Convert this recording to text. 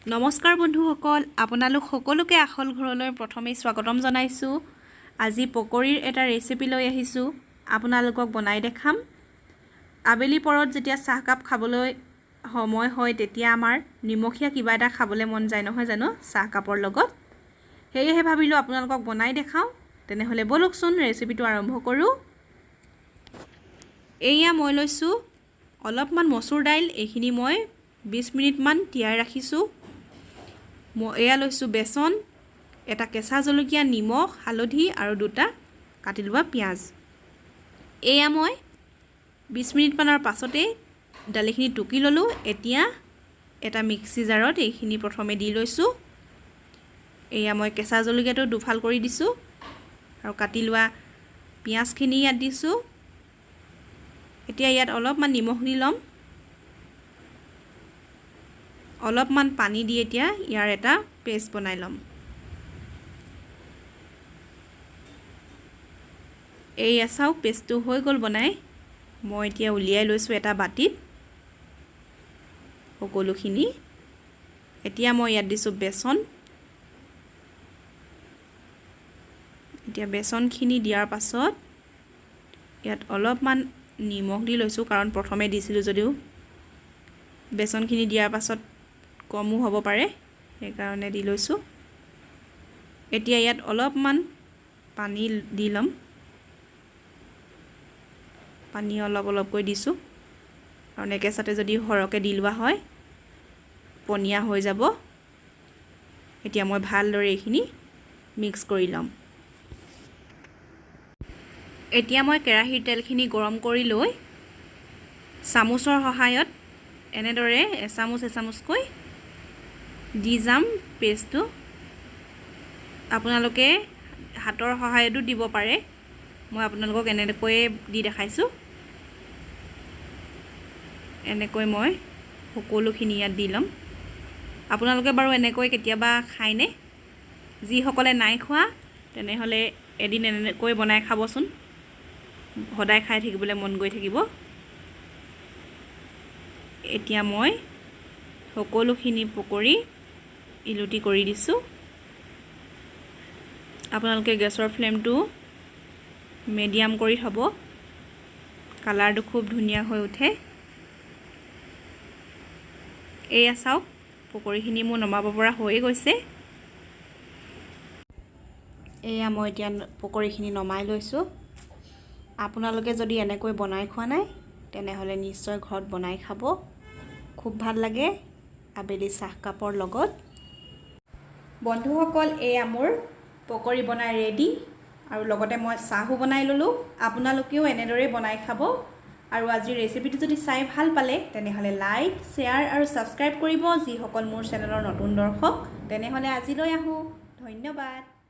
নমস্কাৰ বন্ধুসকল, আপোনালোক সকলোকে আখল ঘৰলৈ প্ৰথমেই স্বাগতম জনাইছোঁ। আজি পকৰীৰ এটা ৰেচিপি লৈ আহিছোঁ, আপোনালোকক বনাই দেখাম। আবেলি পৰত যেতিয়া চাহকাপ খাবলৈ সময় হয় তেতিয়া আমাৰ নিমখীয়া কিবা এটা খাবলৈ মন যায় নহয় জানো চাহকাপৰ লগত। সেয়েহে ভাবিলোঁ আপোনালোকক বনাই দেখাওঁ। তেনেহ'লে বলকচোন ৰেচিপিটো আৰম্ভ কৰোঁ। এয়া মই লৈছোঁ অলপমান মচুৰ দাইল, এইখিনি মই 20 মিনিটমান তিয়াই ৰাখিছোঁ। এয়া লৈছোঁ বেচন, এটা কেঁচা জলকীয়া, নিমখ, হালধি আৰু দুটা কাটি লোৱা পিঁয়াজ। এয়া মই 20 মিনিটমানৰ পাছতেই দালিখিনি টুকি ল'লোঁ। এতিয়া এটা মিক্সি জাৰত এইখিনি প্ৰথমে দি লৈছোঁ। এয়া মই কেঁচা জলকীয়াটো দুফাল কৰি দিছোঁ আৰু কাটি লোৱা পিঁয়াজখিনি ইয়াত দিছোঁ। এতিয়া ইয়াত অলপমান নিমখ দি ল'ম। অলপমান পানী দি এতিয়া ইয়াৰ এটা পেষ্ট বনাই ল'ম। এয়া চাওক পেষ্টটো হৈ গ'ল বনাই। মই এতিয়া উলিয়াই লৈছোঁ এটা বাটিত সকলোখিনি। এতিয়া মই ইয়াত দিছোঁ বেচন। এতিয়া বেচনখিনি দিয়াৰ পাছত ইয়াত অলপমান নিমখ দি লৈছোঁ, কাৰণ প্ৰথমে দিছিলোঁ যদিও বেচনখিনি দিয়াৰ পাছত কমো হ'ব পাৰে, সেইকাৰণে দি লৈছোঁ। এতিয়া ইয়াত অলপমান পানী দি ল'ম। পানী অলপকৈ দিছোঁ, কাৰণ একেচাতে যদি সৰহকৈ দি লোৱা হয় পনীয়া হৈ যাব। এতিয়া মই ভালদৰে এইখিনি মিক্স কৰি ল'ম। এতিয়া মই কেৰাহীৰ তেলখিনি গৰম কৰি লৈ চামুচৰ সহায়ত এনেদৰে এচামুচকৈ দি যাম পেষ্টটো। আপোনালোকে হাতৰ সহায়তো দিব পাৰে, মই আপোনালোকক এনেকৈয়ে দি দেখাইছোঁ। এনেকৈ মই সকলোখিনি ইয়াত দি ল'ম। আপোনালোকে বাৰু এনেকৈ কেতিয়াবা খায়নে? যিসকলে নাই খোৱা তেনেহ'লে এদিন এনেকৈ বনাই খাবচোন, সদায় খাই থাকিবলৈ মন গৈ থাকিব। এতিয়া মই সকলোখিনি পকৰি ইলুটি কৰি দিছোঁ। আপোনালোকে গেছৰ ফ্লেমটো মিডিয়াম কৰি থ'ব, কালাৰটো খুব ধুনীয়া হৈ উঠে। এয়া চাওক পকৰিখিনি মোৰ নমাব পৰা হৈয়ে গৈছে। এয়া মই এতিয়া পকৰিখিনি নমাই লৈছোঁ। আপোনালোকে যদি এনেকৈ বনাই খোৱা নাই তেনেহ'লে নিশ্চয় ঘৰত বনাই খাব, খুব ভাল লাগে আবেলি চাহকাপৰ লগত। বন্ধুসকল, এয়া মোৰ পকৰি বনাই ৰেডি, আৰু লগতে মই চাহো বনাই ল'লোঁ। আপোনালোকেও এনেদৰে বনাই খাব। আৰু আজিৰ ৰেচিপিটো যদি চাই ভাল পালে তেনেহ'লে লাইক, শ্বেয়াৰ আৰু ছাবস্ক্ৰাইব কৰিব যিসকল মোৰ চেনেলৰ নতুন দৰ্শক। তেনেহ'লে আজিলৈ আহোঁ, ধন্যবাদ।